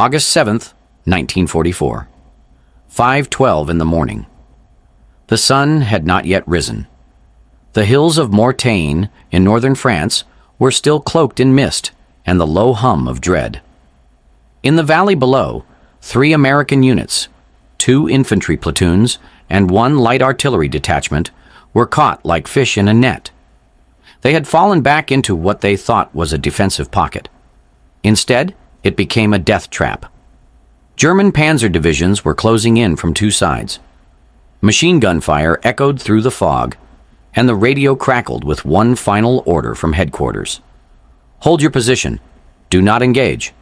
August 7th, 1944. 5:12 in the morning. The sun had not yet risen. The hills of Mortagne in northern France were still cloaked in mist and the low hum of dread. In the valley below, 3 American units, 2 infantry platoons, and 1 light artillery detachment were caught like fish in a net. They had fallen back into what they thought was a defensive pocket. Instead, it became a death trap. German panzer divisions were closing in from 2 sides. Machine gun fire echoed through the fog, and the radio crackled with one final order from headquarters. Hold your position. Do not engage.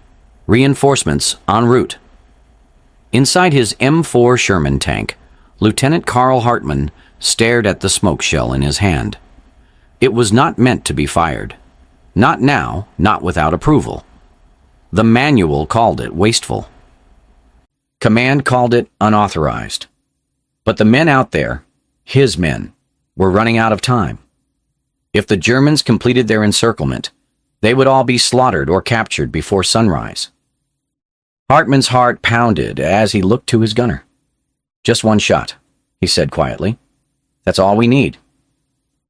Reinforcements en route. Inside his M4 Sherman tank, Lieutenant Carl Hartmann stared at the smoke shell in his hand. It was not meant to be fired. Not now, not without approval. The manual called it wasteful. Command called it unauthorized. But the men out there, his men, were running out of time. If the Germans completed their encirclement, they would all be slaughtered or captured before sunrise. Hartmann's heart pounded as he looked to his gunner. "Just 1 shot," he said quietly. "That's all we need."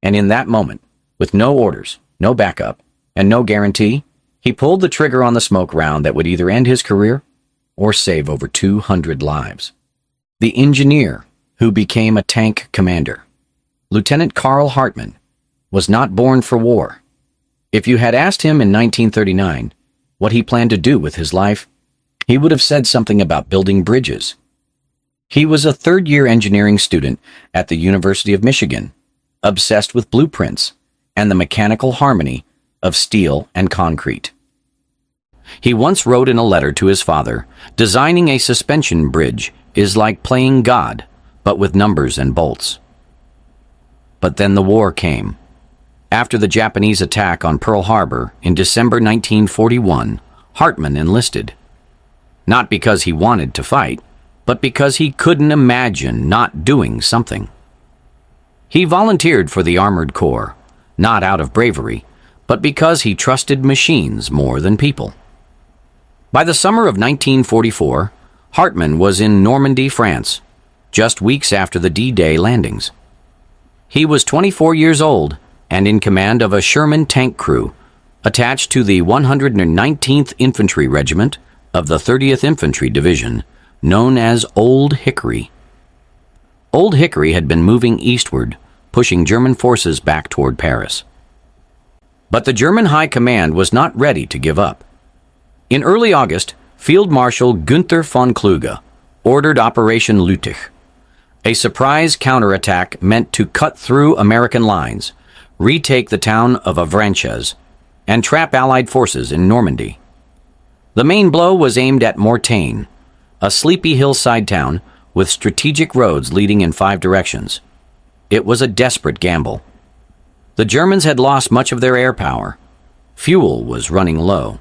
And in that moment, with no orders, no backup, and no guarantee, he pulled the trigger on the smoke round that would either end his career or save over 200 lives. The engineer who became a tank commander, Lieutenant Carl Hartmann, was not born for war. If you had asked him in 1939 what he planned to do with his life, he would have said something about building bridges. He was a third-year engineering student at the University of Michigan, obsessed with blueprints and the mechanical harmony of steel and concrete. He once wrote in a letter to his father, "Designing a suspension bridge is like playing God, but with numbers and bolts." But then the war came. After the Japanese attack on Pearl Harbor in December 1941, Hartmann enlisted. Not because he wanted to fight, but because he couldn't imagine not doing something. He volunteered for the Armored Corps, not out of bravery, but because he trusted machines more than people. By the summer of 1944, Hartmann was in Normandy, France, just weeks after the D-Day landings. He was 24 years old and in command of a Sherman tank crew attached to the 119th Infantry Regiment of the 30th Infantry Division, known as Old Hickory. Old Hickory had been moving eastward, pushing German forces back toward Paris. But the German High Command was not ready to give up. In early August, Field Marshal Günther von Kluge ordered Operation Lüttich, a surprise counterattack meant to cut through American lines, retake the town of Avranches, and trap Allied forces in Normandy. The main blow was aimed at Mortagne, a sleepy hillside town with strategic roads leading in 5 directions. It was a desperate gamble. The Germans had lost much of their air power. Fuel was running low.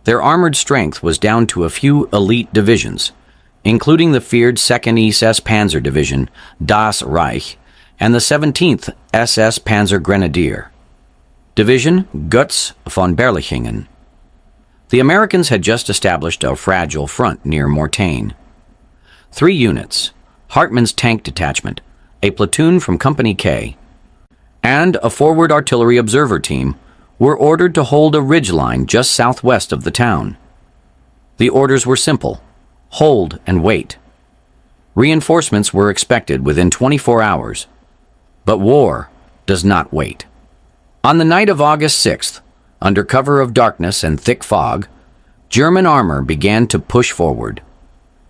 Their armored strength was down to a few elite divisions, including the feared 2nd SS Panzer Division, Das Reich, and the 17th SS Panzer Grenadier Division, Götz von Berlichingen. The Americans had just established a fragile front near Mortagne. 3 units, Hartmann's tank detachment, a platoon from Company K, and a forward artillery observer team were ordered to hold a ridgeline just southwest of the town. The orders were simple: hold and wait. Reinforcements were expected within 24 hours. But war does not wait. On the night of August 6th, under cover of darkness and thick fog, German armor began to push forward.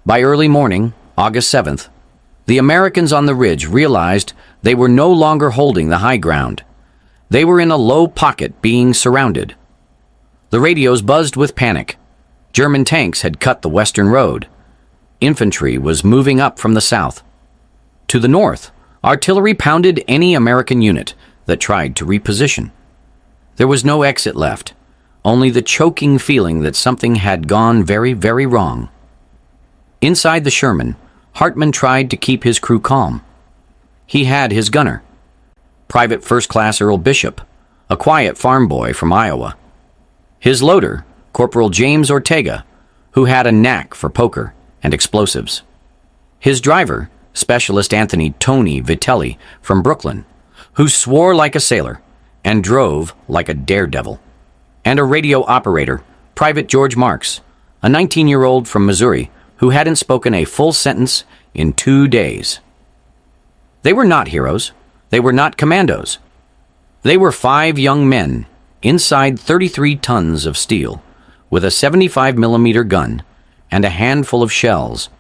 By early morning, August 7th, the Americans on the ridge realized they were no longer holding the high ground. They were in a low pocket being surrounded. The radios buzzed with panic. German tanks had cut the western road. Infantry was moving up from the south. To the north, artillery pounded any American unit that tried to reposition. There was no exit left, only the choking feeling that something had gone very, very wrong. Inside the Sherman, Hartmann tried to keep his crew calm. He had his gunner, Private First Class Earl Bishop, a quiet farm boy from Iowa. His loader, Corporal James Ortega, who had a knack for poker and explosives. His driver, Specialist Anthony "Tony" Vitelli from Brooklyn, who swore like a sailor and drove like a daredevil. And a radio operator, Private George Marks, a 19-year-old from Missouri who hadn't spoken a full sentence in 2 days. They were not heroes. They were not commandos. They were 5 young men inside 33 tons of steel with a 75-millimeter gun and a handful of shells,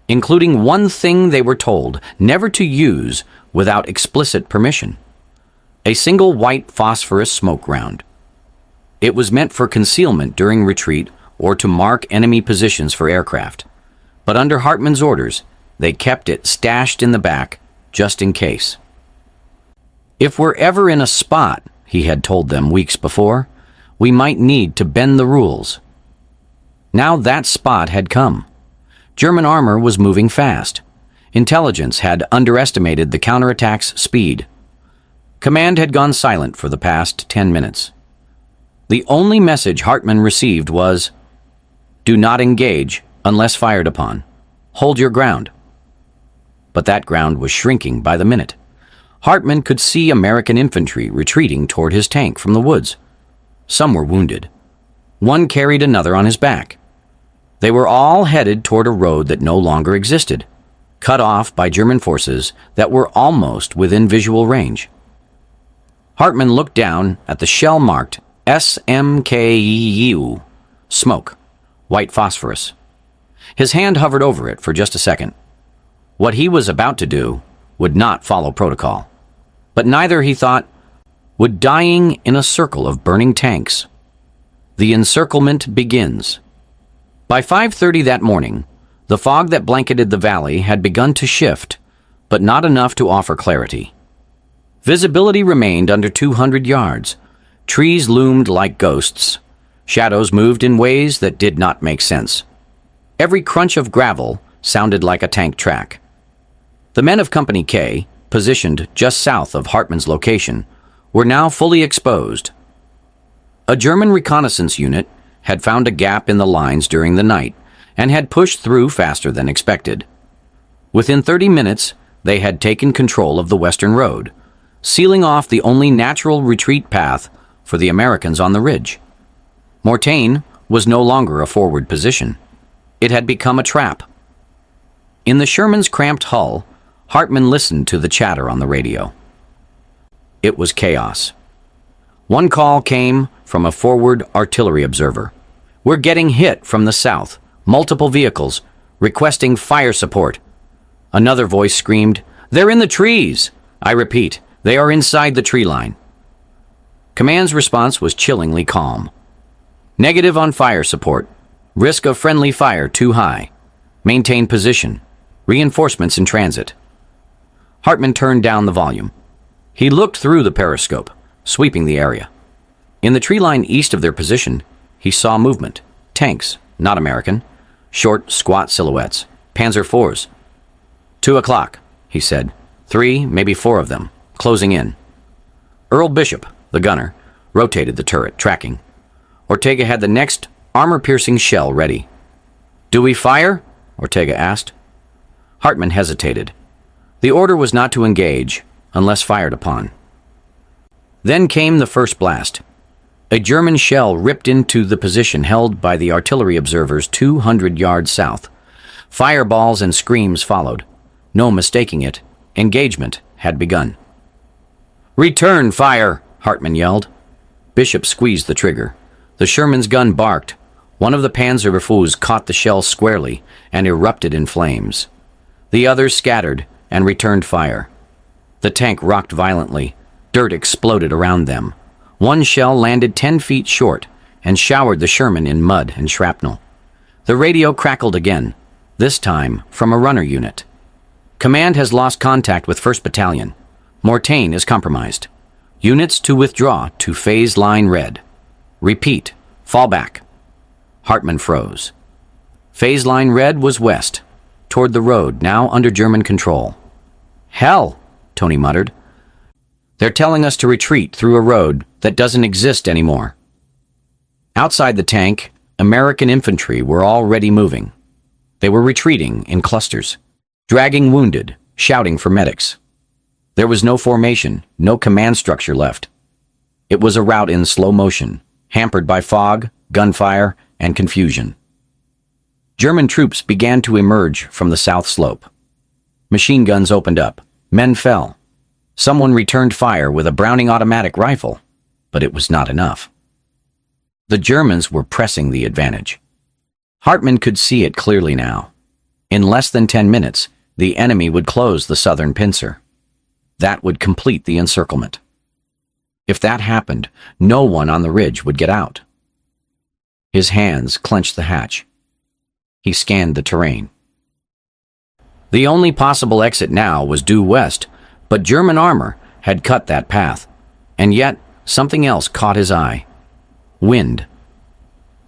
including one thing they were told never to use without explicit permission: a single white phosphorus smoke round. It was meant for concealment during retreat or to mark enemy positions for aircraft, but under Hartman's orders, they kept it stashed in the back just in case. If we're ever in a spot, he had told them weeks before, we might need to bend the rules. Now that spot had come. German armor was moving fast. Intelligence had underestimated the counterattack's speed. Command had gone silent for the past 10 minutes. The only message Hartman received was, "Do not engage unless fired upon. Hold your ground." But that ground was shrinking by the minute. Hartman could see American infantry retreating toward his tank from the woods. Some were wounded. One carried another on his back. They were all headed toward a road that no longer existed, cut off by German forces that were almost within visual range. Hartman looked down at the shell-marked SMKEU, smoke, white phosphorus. His hand hovered over it for just a second. What he was about to do would not follow protocol, but neither, he thought, would dying in a circle of burning tanks. The encirclement begins. By 5:30 that morning, the fog that blanketed the valley had begun to shift, but not enough to offer clarity. Visibility remained under 200 yards. Trees loomed like ghosts. Shadows moved in ways that did not make sense. Every crunch of gravel sounded like a tank track. The men of Company K, positioned just south of Hartman's location, were now fully exposed. A German reconnaissance unit had found a gap in the lines during the night and had pushed through faster than expected. Within 30 minutes, they had taken control of the western road, sealing off the only natural retreat path for the Americans on the ridge. Mortain was no longer a forward position. It had become a trap. In the Sherman's cramped hull, Hartman listened to the chatter on the radio. It was chaos. One call came from a forward artillery observer. "We're getting hit from the south, multiple vehicles, requesting fire support." Another voice screamed, "They're in the trees!" I repeat, they are inside the tree line. Command's response was chillingly calm. "Negative on fire support. Risk of friendly fire too high. Maintain position. Reinforcements in transit." Hartman turned down the volume. He looked through the periscope, sweeping the area. In the tree line east of their position, he saw movement. Tanks, not American. Short, squat silhouettes. Panzer IVs. 2 o'clock, he said. 3, maybe 4 of them, closing in. Earl Bishop, the gunner, rotated the turret, tracking. Ortega had the next armor-piercing shell ready. "Do we fire?" Ortega asked. Hartman hesitated. The order was not to engage unless fired upon. Then came the first blast. A German shell ripped into the position held by the artillery observers 200 yards south. Fireballs and screams followed. No mistaking it. Engagement had begun. "Return fire!" Hartman yelled. Bishop squeezed the trigger. The Sherman's gun barked. One of the Panzer IVs caught the shell squarely and erupted in flames. The others scattered and returned fire. The tank rocked violently. Dirt exploded around them. One shell landed 10 feet short and showered the Sherman in mud and shrapnel. The radio crackled again, this time from a runner unit. "Command has lost contact with 1st Battalion. Mortain is compromised. Units to withdraw to phase line red. Repeat, fall back." Hartman froze. Phase line red was west, toward the road now under German control. "Hell," Tony muttered. "They're telling us to retreat through a road that doesn't exist anymore." Outside the tank, American infantry were already moving. They were retreating in clusters, dragging wounded, shouting for medics. There was no formation, no command structure left. It was a rout in slow motion, hampered by fog, gunfire, and confusion. German troops began to emerge from the south slope. Machine guns opened up. Men fell. Someone returned fire with a Browning automatic rifle, but it was not enough. The Germans were pressing the advantage. Hartmann could see it clearly now. In less than 10 minutes, the enemy would close the southern pincer. That would complete the encirclement. If that happened, no one on the ridge would get out. His hands clenched the hatch. He scanned the terrain. The only possible exit now was due west, but German armor had cut that path, and yet something else caught his eye. Wind.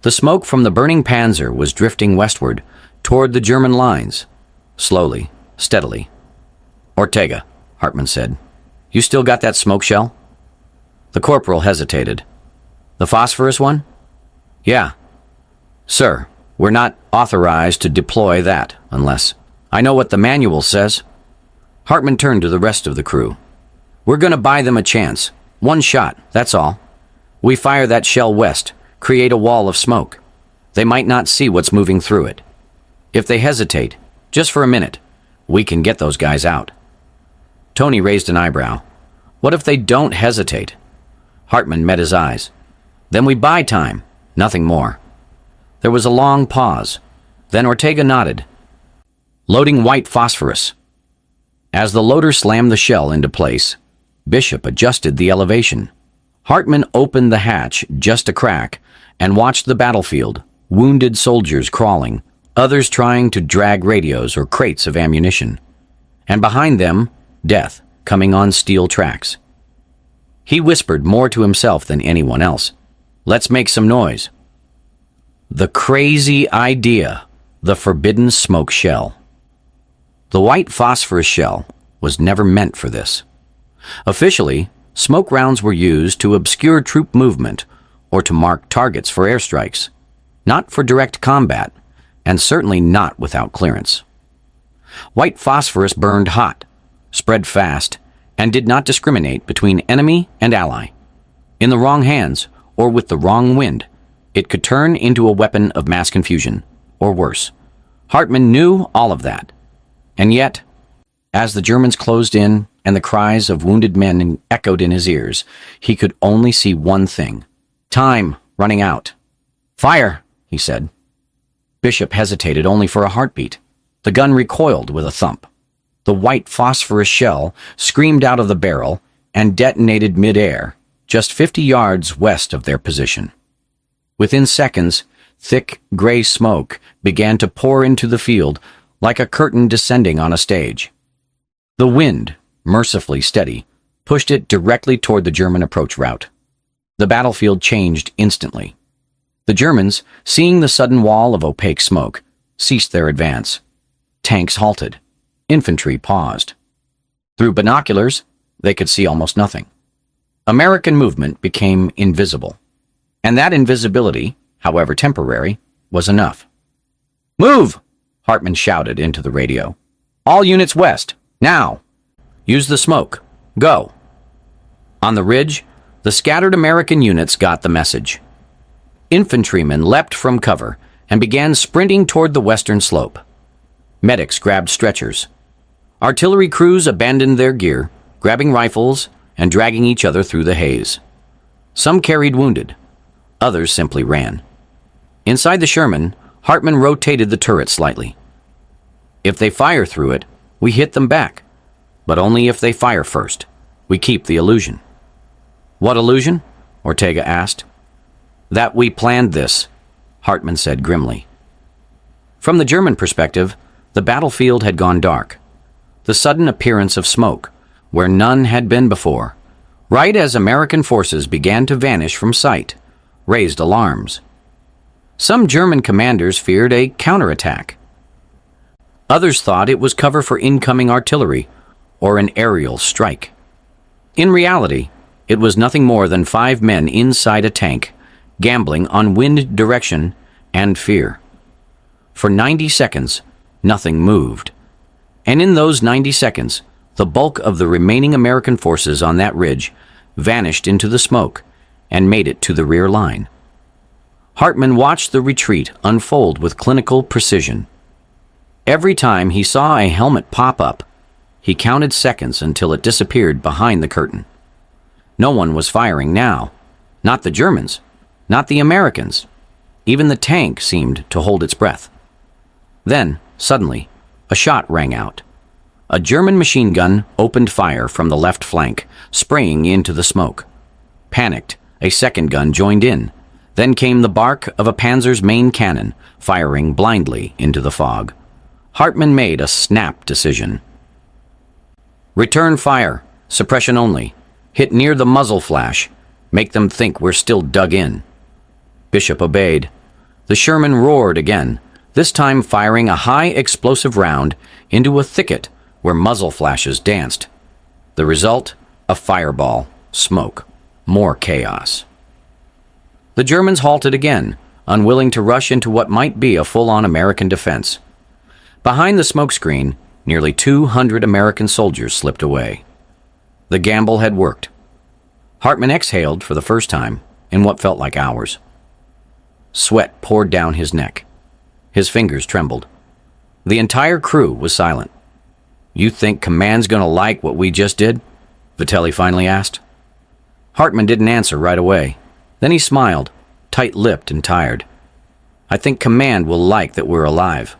The smoke from the burning Panzer was drifting westward, toward the German lines, slowly, steadily. "Ortega," Hartmann said, "you still got that smoke shell?" The corporal hesitated. "The phosphorus one?" "Yeah." "Sir, we're not authorized to deploy that unless... I know what the manual says." Hartmann turned to the rest of the crew. "We're going to buy them a chance. One shot, that's all. We fire that shell west, create a wall of smoke. They might not see what's moving through it. If they hesitate, just for a minute, we can get those guys out." Tony raised an eyebrow. "What if they don't hesitate?" Hartmann met his eyes. "Then we buy time, nothing more." There was a long pause. Then Ortega nodded. "Loading white phosphorus." As the loader slammed the shell into place, Bishop adjusted the elevation. Hartmann opened the hatch just a crack and watched the battlefield, wounded soldiers crawling, others trying to drag radios or crates of ammunition. And behind them, death coming on steel tracks. He whispered more to himself than anyone else. "Let's make some noise." The crazy idea, the forbidden smoke shell. The white phosphorus shell was never meant for this. Officially, smoke rounds were used to obscure troop movement or to mark targets for airstrikes, not for direct combat, and certainly not without clearance. White phosphorus burned hot, spread fast, and did not discriminate between enemy and ally. In the wrong hands, or with the wrong wind, it could turn into a weapon of mass confusion, or worse. Hartmann knew all of that. And yet, as the Germans closed in and the cries of wounded men echoed in his ears, he could only see one thing. Time running out. "Fire," he said. Bishop hesitated only for a heartbeat. The gun recoiled with a thump. The white phosphorus shell screamed out of the barrel and detonated mid-air, just 50 yards west of their position. Within seconds, thick gray smoke began to pour into the field like a curtain descending on a stage. The wind, mercifully steady, pushed it directly toward the German approach route. The battlefield changed instantly. The Germans, seeing the sudden wall of opaque smoke, ceased their advance. Tanks halted. Infantry paused. Through binoculars, they could see almost nothing. American movement became invisible. And that invisibility, however temporary, was enough. "Move!" Hartmann shouted into the radio. "All units west, now! Use the smoke. Go!" On the ridge, the scattered American units got the message. Infantrymen leapt from cover and began sprinting toward the western slope. Medics grabbed stretchers. Artillery crews abandoned their gear, grabbing rifles and dragging each other through the haze. Some carried wounded. Others simply ran. Inside the Sherman, Hartmann rotated the turret slightly. "If they fire through it, we hit them back. But only if they fire first. We keep the illusion." "What illusion?" Ortega asked. "That we planned this," Hartmann said grimly. From the German perspective, the battlefield had gone dark. The sudden appearance of smoke, where none had been before, right as American forces began to vanish from sight, raised alarms. Some German commanders feared a counterattack. Others thought it was cover for incoming artillery or an aerial strike. In reality, it was nothing more than 5 men inside a tank, gambling on wind direction and fear. For 90 seconds, nothing moved. And in those 90 seconds, the bulk of the remaining American forces on that ridge vanished into the smoke and made it to the rear line. Hartman watched the retreat unfold with clinical precision. Every time he saw a helmet pop up, he counted seconds until it disappeared behind the curtain. No one was firing now. Not the Germans, not the Americans. Even the tank seemed to hold its breath. Then, suddenly, a shot rang out. A German machine gun opened fire from the left flank, spraying into the smoke. Panicked, a second gun joined in. Then came the bark of a Panzer's main cannon, firing blindly into the fog. Hartman made a snap decision. Return fire, suppression only. Hit near the muzzle flash. Make them think we're still dug in. Bishop obeyed. The Sherman roared again, this time firing a high explosive round into a thicket where muzzle flashes danced. The result? A fireball, smoke, more chaos. The Germans halted again, unwilling to rush into what might be a full-on American defense. Behind the smokescreen, nearly 200 American soldiers slipped away. The gamble had worked. Hartman exhaled for the first time in what felt like hours. Sweat poured down his neck. His fingers trembled. The entire crew was silent. "You think command's gonna like what we just did?" Vitelli finally asked. Hartman didn't answer right away. Then he smiled, tight-lipped and tired. "I think command will like that we're alive."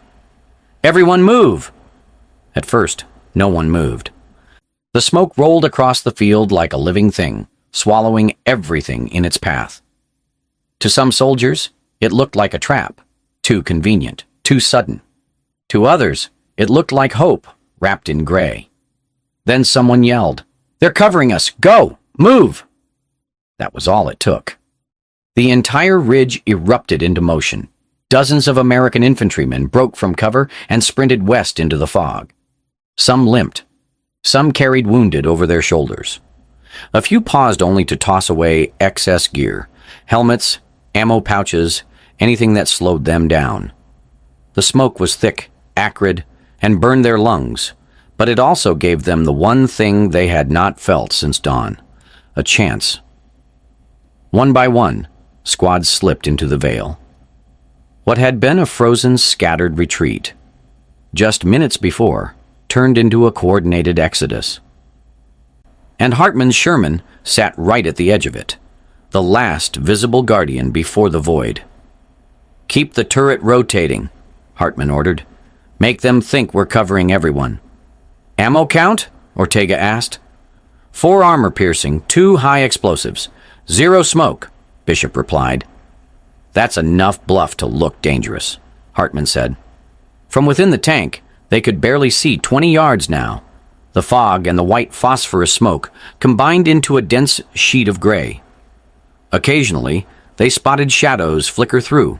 "Everyone move!" At first, no one moved. The smoke rolled across the field like a living thing, swallowing everything in its path. To some soldiers, it looked like a trap, too convenient, too sudden. To others, it looked like hope, wrapped in gray. Then someone yelled, "They're covering us! Go! Move!" That was all it took. The entire ridge erupted into motion. Dozens of American infantrymen broke from cover and sprinted west into the fog. Some limped. Some carried wounded over their shoulders. A few paused only to toss away excess gear, helmets, ammo pouches, anything that slowed them down. The smoke was thick, acrid, and burned their lungs, but it also gave them the one thing they had not felt since dawn, a chance. One by one, squads slipped into the veil. What had been a frozen, scattered retreat, just minutes before, turned into a coordinated exodus. And Hartman's Sherman sat right at the edge of it, the last visible guardian before the void. "Keep the turret rotating," Hartman ordered. "Make them think we're covering everyone." "Ammo count?" Ortega asked. 4 armor-piercing, 2 high explosives. 0 smoke," Bishop replied. "That's enough bluff to look dangerous," Hartman said. From within the tank, they could barely see 20 yards now. The fog and the white phosphorus smoke combined into a dense sheet of gray. Occasionally, they spotted shadows flicker through.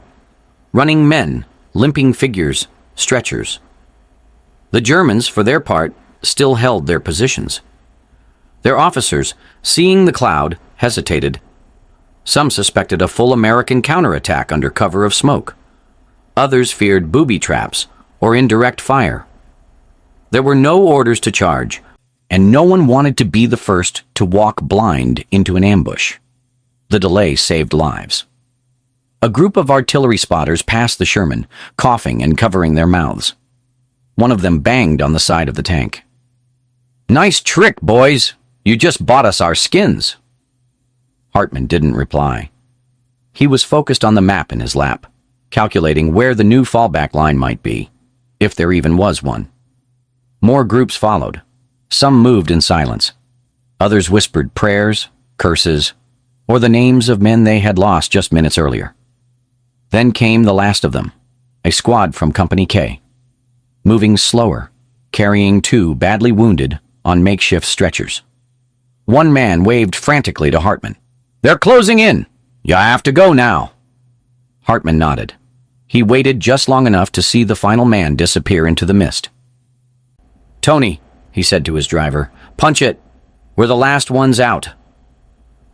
Running men, limping figures, stretchers. The Germans, for their part, still held their positions. Their officers, seeing the cloud, hesitated. Some suspected a full American counterattack under cover of smoke. Others feared booby traps or indirect fire. There were no orders to charge, and no one wanted to be the first to walk blind into an ambush. The delay saved lives. A group of artillery spotters passed the Sherman, coughing and covering their mouths. One of them banged on the side of the tank. "Nice trick, boys! You just bought us our skins!" Hartman didn't reply. He was focused on the map in his lap, calculating where the new fallback line might be, if there even was one. More groups followed. Some moved in silence. Others whispered prayers, curses, or the names of men they had lost just minutes earlier. Then came the last of them, a squad from Company K, moving slower, carrying 2 badly wounded on makeshift stretchers. One man waved frantically to Hartman. "They're closing in! You have to go now!" Hartman nodded. He waited just long enough to see the final man disappear into the mist. "Tony," he said to his driver, "punch it! We're the last ones out."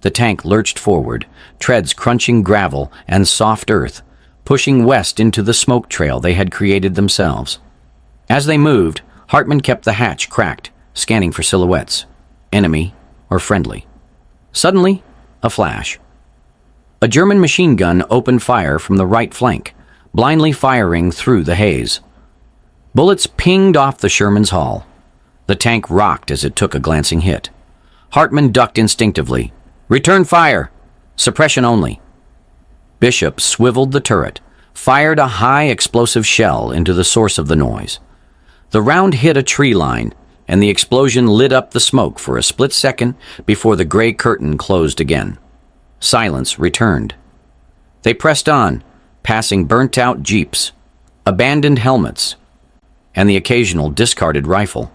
The tank lurched forward, treads crunching gravel and soft earth, pushing west into the smoke trail they had created themselves. As they moved, Hartman kept the hatch cracked, scanning for silhouettes, enemy or friendly. Suddenly, a flash. A German machine gun opened fire from the right flank, blindly firing through the haze. Bullets pinged off the Sherman's hull. The tank rocked as it took a glancing hit. Hartman ducked instinctively. "Return fire! Suppression only." Bishop swiveled the turret, fired a high explosive shell into the source of the noise. The round hit a tree line, and the explosion lit up the smoke for a split second before the gray curtain closed again. Silence returned. They pressed on, passing burnt-out jeeps, abandoned helmets, and the occasional discarded rifle.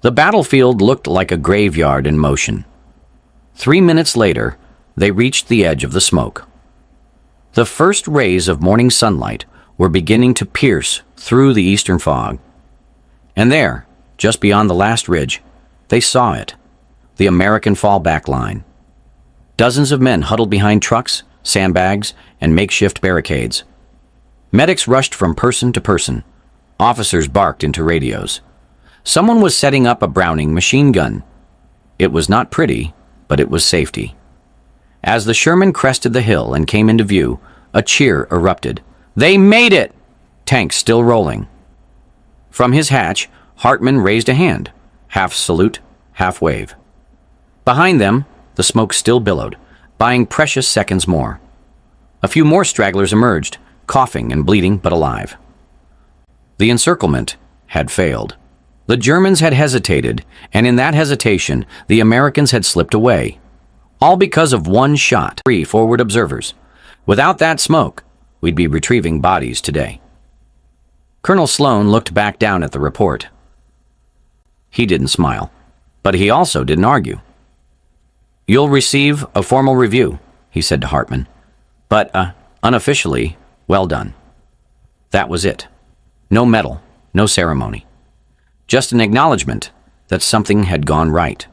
The battlefield looked like a graveyard in motion. 3 minutes later, they reached the edge of the smoke. The first rays of morning sunlight were beginning to pierce through the eastern fog. And there, just beyond the last ridge, they saw it, the American fallback line. Dozens of men huddled behind trucks, sandbags, and makeshift barricades. Medics rushed from person to person. Officers barked into radios. Someone was setting up a Browning machine gun. It was not pretty, but it was safety. As the Sherman crested the hill and came into view, a cheer erupted. "They made it!" Tanks still rolling. From his hatch, Hartman raised a hand, half salute, half wave. Behind them, the smoke still billowed, buying precious seconds more. A few more stragglers emerged, coughing and bleeding but alive. The encirclement had failed. The Germans had hesitated, and in that hesitation, the Americans had slipped away. All because of one shot. 3 forward observers. Without that smoke, we'd be retrieving bodies today. Colonel Sloan looked back down at the report. He didn't smile, but he also didn't argue. "You'll receive a formal review," he said to Hartman. "But, unofficially, well done." That was it. No medal, no ceremony. Just an acknowledgement that something had gone right.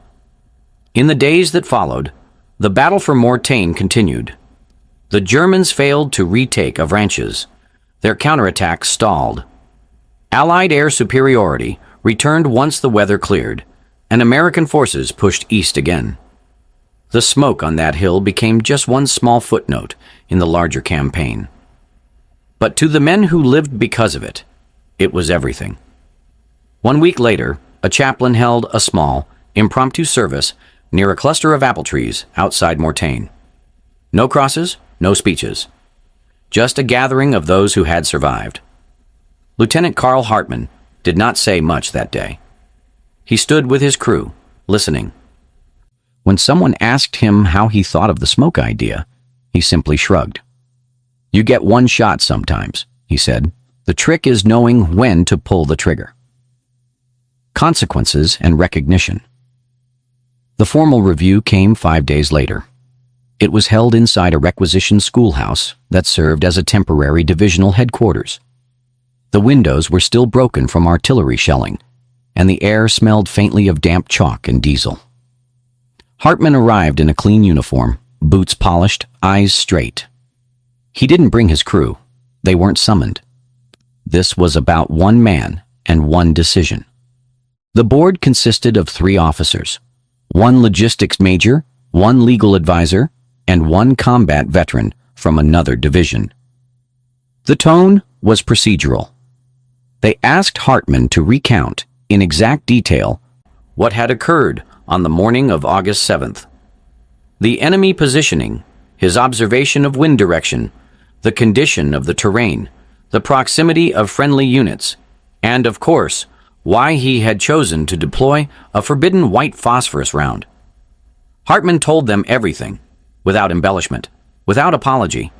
In the days that followed, the battle for Mortain continued. The Germans failed to retake Avranches. Their counterattack stalled. Allied air superiority returned once the weather cleared, and American forces pushed east again. The smoke on that hill became just one small footnote in the larger campaign. But to the men who lived because of it, it was everything. 1 week later, a chaplain held a small, impromptu service near a cluster of apple trees outside Mortain. No crosses, no speeches. Just a gathering of those who had survived. Lieutenant Carl Hartman did not say much that day. He stood with his crew, listening. When someone asked him how he thought of the smoke idea, he simply shrugged. "You get one shot sometimes," he said. "The trick is knowing when to pull the trigger." Consequences and recognition. The formal review came 5 days later. It was held inside a requisitioned schoolhouse that served as a temporary divisional headquarters. The windows were still broken from artillery shelling, and the air smelled faintly of damp chalk and diesel. Hartman arrived in a clean uniform, boots polished, eyes straight. He didn't bring his crew. They weren't summoned. This was about one man and one decision. The board consisted of 3 officers, 1 logistics major, 1 legal advisor, and 1 combat veteran from another division. The tone was procedural. They asked Hartman to recount, in exact detail, what had occurred on the morning of August 7th. The enemy positioning, his observation of wind direction, the condition of the terrain, the proximity of friendly units, and, of course, why he had chosen to deploy a forbidden white phosphorus round. Hartman told them everything, without embellishment, without apology.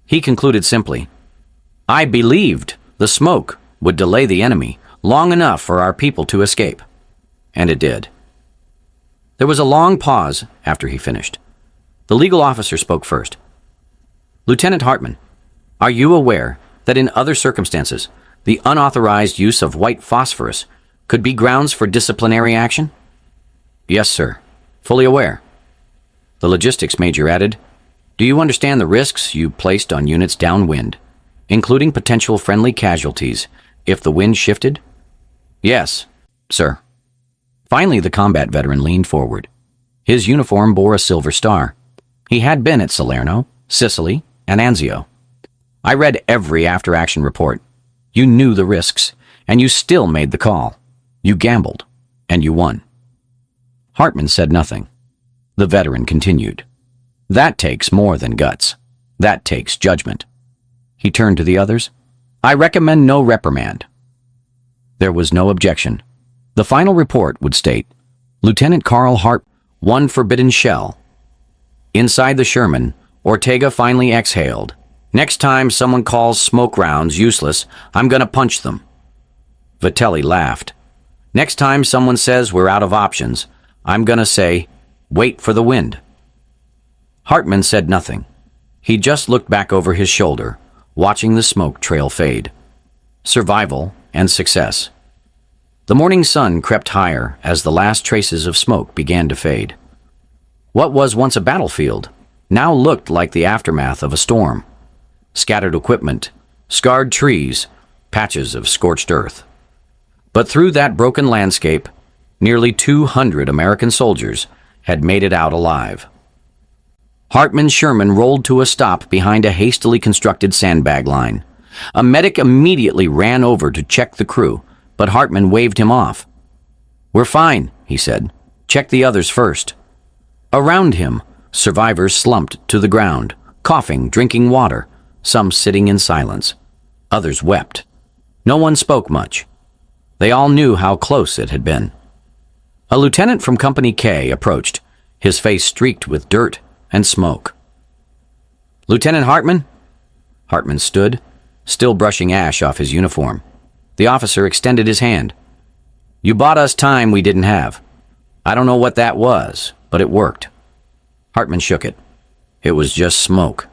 He concluded simply, "I believed the smoke would delay the enemy long enough for our people to escape." And it did. There was a long pause after he finished. The legal officer spoke first. "Lieutenant Hartman, are you aware that in other circumstances, the unauthorized use of white phosphorus could be grounds for disciplinary action?" "Yes, sir. Fully aware." The logistics major added, Do you understand the risks you placed on units downwind, including potential friendly casualties if the wind shifted? Yes, sir. Finally, the combat veteran leaned forward. His uniform bore a silver star. He had been at Salerno, Sicily, and Anzio. I read every after-action report. You knew the risks, and you still made the call. You gambled, and you won. Hartman said nothing. The veteran continued. That takes more than guts. That takes judgment. He turned to the others. I recommend no reprimand. There was no objection. The final report would state, Lieutenant Carl Hart, one forbidden shell. Inside the Sherman, Ortega finally exhaled. Next time someone calls smoke rounds useless, I'm gonna punch them. Vitelli laughed. Next time someone says we're out of options, I'm gonna say, wait for the wind. Hartman said nothing. He just looked back over his shoulder, watching the smoke trail fade. Survival and success. The morning sun crept higher as the last traces of smoke began to fade. What was once a battlefield now looked like the aftermath of a storm. Scattered equipment, scarred trees, patches of scorched earth. But through that broken landscape, nearly 200 American soldiers had made it out alive. Hartman's Sherman rolled to a stop behind a hastily constructed sandbag line. A medic immediately ran over to check the crew, but Hartman waved him off. We're fine, he said. Check the others first. Around him, survivors slumped to the ground, coughing, drinking water, some sitting in silence. Others wept. No one spoke much. They all knew how close it had been. A lieutenant from Company K approached, his face streaked with dirt and smoke. Lieutenant Hartman? Hartman stood, still brushing ash off his uniform. The officer extended his hand. You bought us time we didn't have. I don't know what that was, but it worked. Hartman shook it. It was just smoke.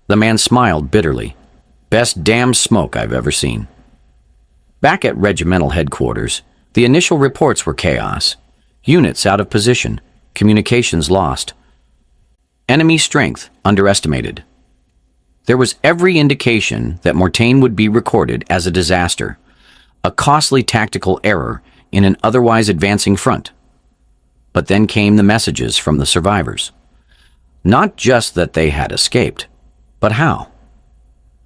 The man smiled bitterly. Best damn smoke I've ever seen. Back at regimental headquarters, the initial reports were chaos. Units out of position, communications lost. Enemy strength underestimated. There was every indication that Mortain would be recorded as a disaster, a costly tactical error in an otherwise advancing front. But then came the messages from the survivors. Not just that they had escaped, but how.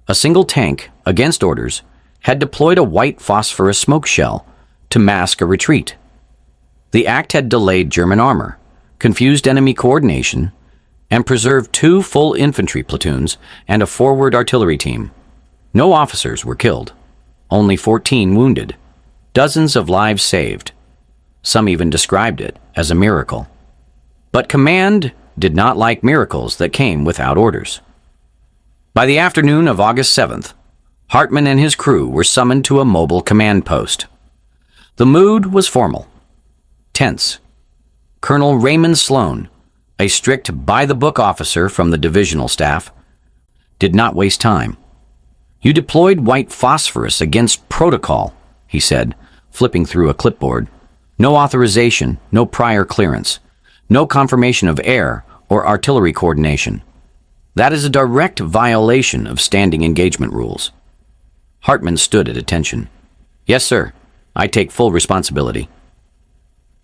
A single tank, against orders, had deployed a white phosphorus smoke shell to mask a retreat. The act had delayed German armor, confused enemy coordination, and preserved 2 full infantry platoons and a forward artillery team. No officers were killed, only 14 wounded, dozens of lives saved. Some even described it as a miracle. But command did not like miracles that came without orders. By the afternoon of August 7th, Hartman and his crew were summoned to a mobile command post. The mood was formal, tense. Colonel Raymond Sloan, a strict by-the-book officer from the divisional staff, did not waste time. You deployed white phosphorus against protocol, he said, flipping through a clipboard. No authorization, no prior clearance, no confirmation of air or artillery coordination. That is a direct violation of standing engagement rules. Hartman stood at attention. Yes, sir. I take full responsibility.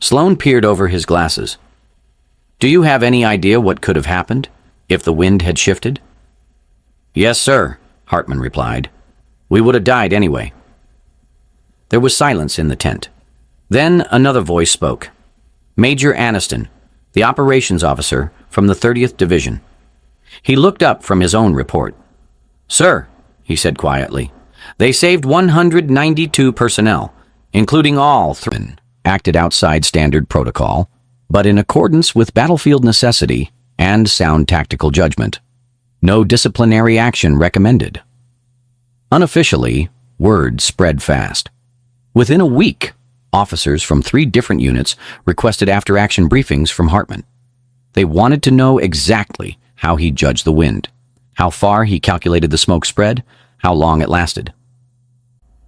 Sloan peered over his glasses. Do you have any idea what could have happened if the wind had shifted? Yes, sir, Hartman replied. We would have died anyway. There was silence in the tent. Then another voice spoke. Major Aniston, the operations officer from the 30th Division. He looked up from his own report. Sir, he said quietly, they saved 192 personnel, including all acted outside standard protocol, but in accordance with battlefield necessity and sound tactical judgment. No disciplinary action recommended. Unofficially, word spread fast. Within a week, officers from 3 different units requested after-action briefings from Hartman. They wanted to know exactly how he judged the wind, how far he calculated the smoke spread, how long it lasted.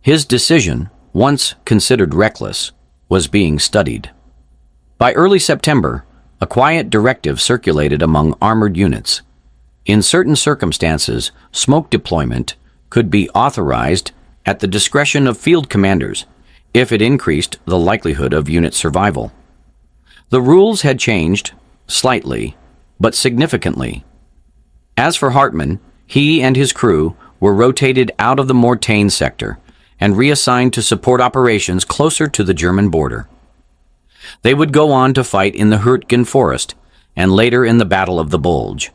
His decision, once considered reckless, was being studied. By early September, a quiet directive circulated among armored units. In certain circumstances, smoke deployment could be authorized at the discretion of field commanders if it increased the likelihood of unit survival. The rules had changed slightly, but significantly. As for Hartmann, he and his crew were rotated out of the Mortagne sector and reassigned to support operations closer to the German border. They would go on to fight in the Hürtgen forest and later in the Battle of the Bulge.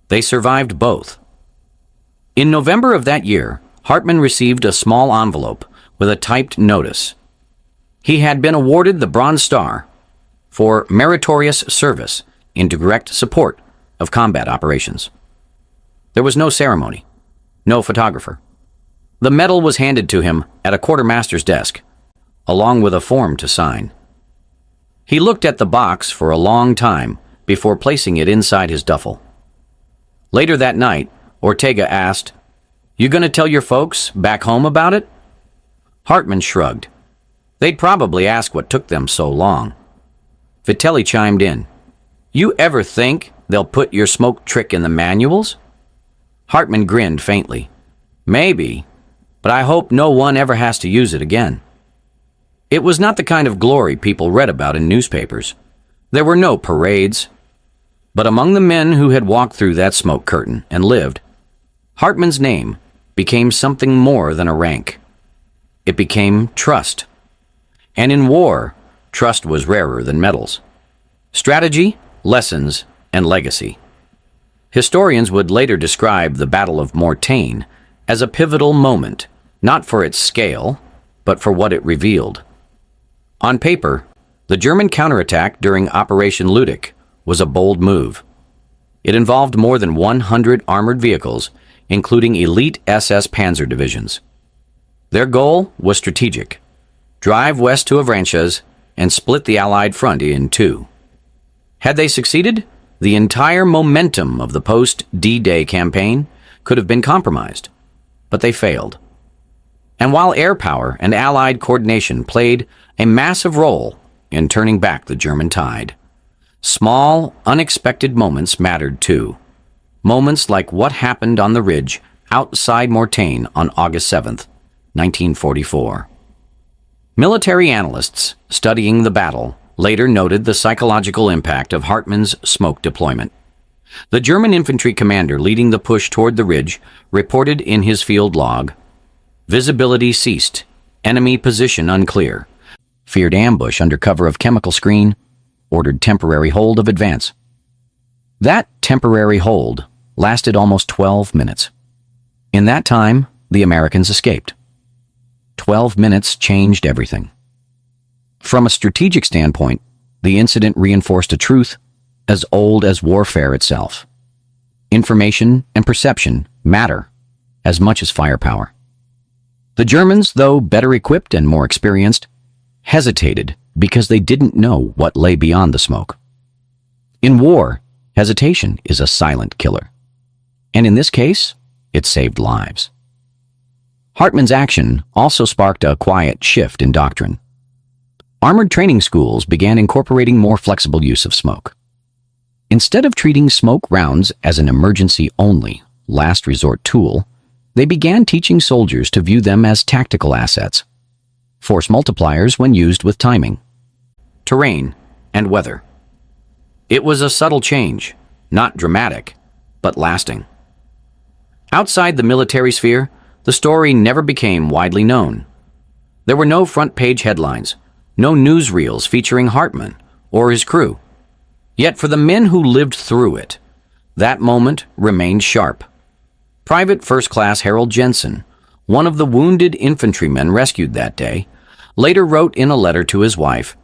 They survived both. In November of that year, Hartmann received a small envelope with a typed notice. He had been awarded the Bronze Star for meritorious service in direct support of combat operations. There was no ceremony, no photographer. The medal was handed to him at a quartermaster's desk, along with a form to sign. He looked at the box for a long time before placing it inside his duffel. Later that night, Ortega asked, "You gonna tell your folks back home about it?" Hartmann shrugged. They'd probably ask what took them so long. Vitelli chimed in. "You ever think they'll put your smoke trick in the manuals?" Hartmann grinned faintly. "Maybe, but I hope no one ever has to use it again." It was not the kind of glory people read about in newspapers. There were no parades. But among the men who had walked through that smoke curtain and lived, Hartmann's name became something more than a rank. It became trust. And in war, trust was rarer than medals. Strategy, lessons, and legacy. Historians would later describe the Battle of Mortagne as a pivotal moment, not for its scale, but for what it revealed. On paper, the German counterattack during Operation Ludick was a bold move. It involved more than 100 armored vehicles, including elite SS Panzer divisions. Their goal was strategic: drive west to Avranches and split the Allied front in two. Had they succeeded, the entire momentum of the post-D-Day campaign could have been compromised, but they failed. And while air power and Allied coordination played a massive role in turning back the German tide, small, unexpected moments mattered too. Moments like what happened on the ridge outside Mortagne on August 7th, 1944. Military analysts studying the battle later noted the psychological impact of Hartmann's smoke deployment. The German infantry commander leading the push toward the ridge reported in his field log, "Visibility ceased, enemy position unclear, feared ambush under cover of chemical screen, ordered temporary hold of advance." That temporary hold lasted almost 12 minutes. In that time, the Americans escaped. 12 minutes changed everything. From a strategic standpoint, the incident reinforced a truth as old as warfare itself. Information and perception matter as much as firepower. The Germans, though better equipped and more experienced, hesitated because they didn't know what lay beyond the smoke. In war, hesitation is a silent killer. And in this case, it saved lives. Hartmann's action also sparked a quiet shift in doctrine. Armored training schools began incorporating more flexible use of smoke. Instead of treating smoke rounds as an emergency-only, last resort tool, they began teaching soldiers to view them as tactical assets, force multipliers when used with timing, terrain, and weather. It was a subtle change, not dramatic, but lasting. Outside the military sphere, the story never became widely known. There were no front-page headlines, no newsreels featuring Hartmann or his crew. Yet for the men who lived through it, that moment remained sharp. Private First Class Harold Jensen, one of the wounded infantrymen rescued that day, later wrote in a letter to his wife,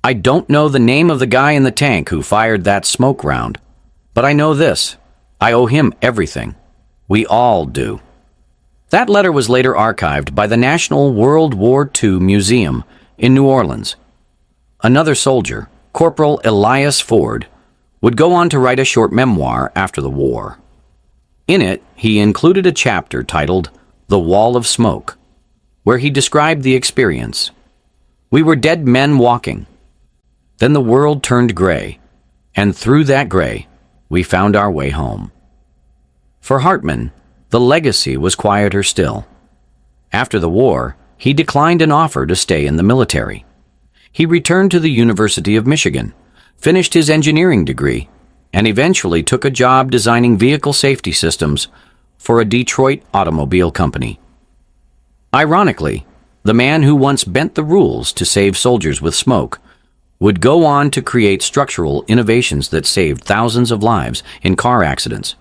"I don't know the name of the guy in the tank who fired that smoke round, but I know this: I owe him everything. We all do." That letter was later archived by the National World War II Museum in New Orleans. Another soldier, Corporal Elias Ford, would go on to write a short memoir after the war. In it, he included a chapter titled "The Wall of Smoke," where he described the experience. "We were dead men walking. Then the world turned gray, and through that gray, we found our way home." For Hartman, the legacy was quieter still. After the war, he declined an offer to stay in the military. He returned to the University of Michigan, finished his engineering degree, and eventually took a job designing vehicle safety systems for a Detroit automobile company. Ironically, the man who once bent the rules to save soldiers with smoke would go on to create structural innovations that saved thousands of lives in car accidents.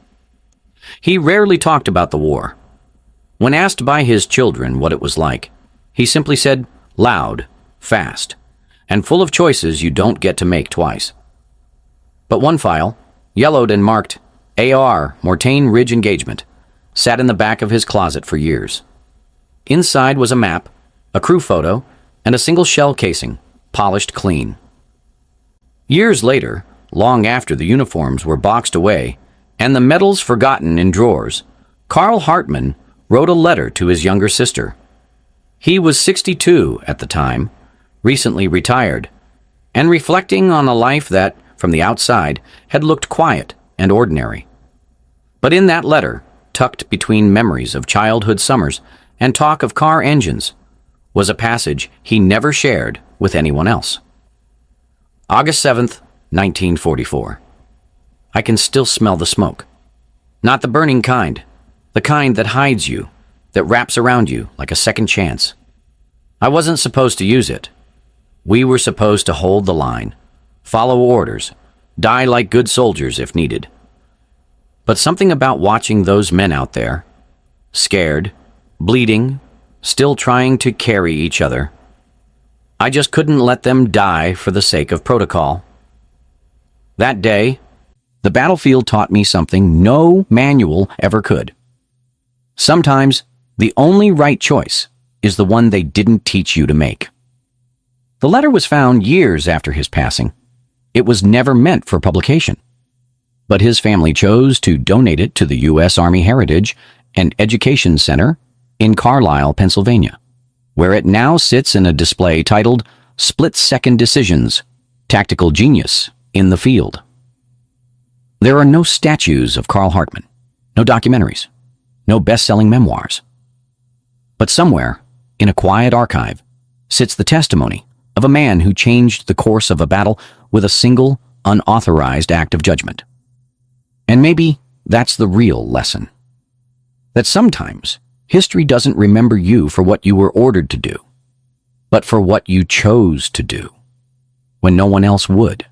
He rarely talked about the war. When asked by his children what it was like, he simply said, loud, fast, and full of choices you don't get to make twice. But one file, yellowed and marked AR Mortain Ridge Engagement, sat in the back of his closet for years. Inside was a map, a crew photo, and a single shell casing, polished clean. Years later, long after the uniforms were boxed away and the medals forgotten in drawers, Carl Hartman wrote a letter to his younger sister. He was 62 at the time, recently retired, and reflecting on a life that, from the outside, had looked quiet and ordinary. But in that letter, tucked between memories of childhood summers and talk of car engines, was a passage he never shared with anyone else. August 7th, 1944. I can still smell the smoke. Not the burning kind, the kind that hides you, that wraps around you like a second chance. I wasn't supposed to use it. We were supposed to hold the line, follow orders, die like good soldiers if needed. But something about watching those men out there, scared, bleeding, still trying to carry each other, I just couldn't let them die for the sake of protocol. That day, the battlefield taught me something no manual ever could. Sometimes, the only right choice is the one they didn't teach you to make. The letter was found years after his passing. It was never meant for publication. But his family chose to donate it to the U.S. Army Heritage and Education Center in Carlisle, Pennsylvania, where it now sits in a display titled Split-Second Decisions, Tactical Genius in the Field. There are no statues of Carl Hartman, no documentaries, no best-selling memoirs. But somewhere, in a quiet archive, sits the testimony of a man who changed the course of a battle with a single, unauthorized act of judgment. And maybe that's the real lesson. That sometimes history doesn't remember you for what you were ordered to do, but for what you chose to do, when no one else would.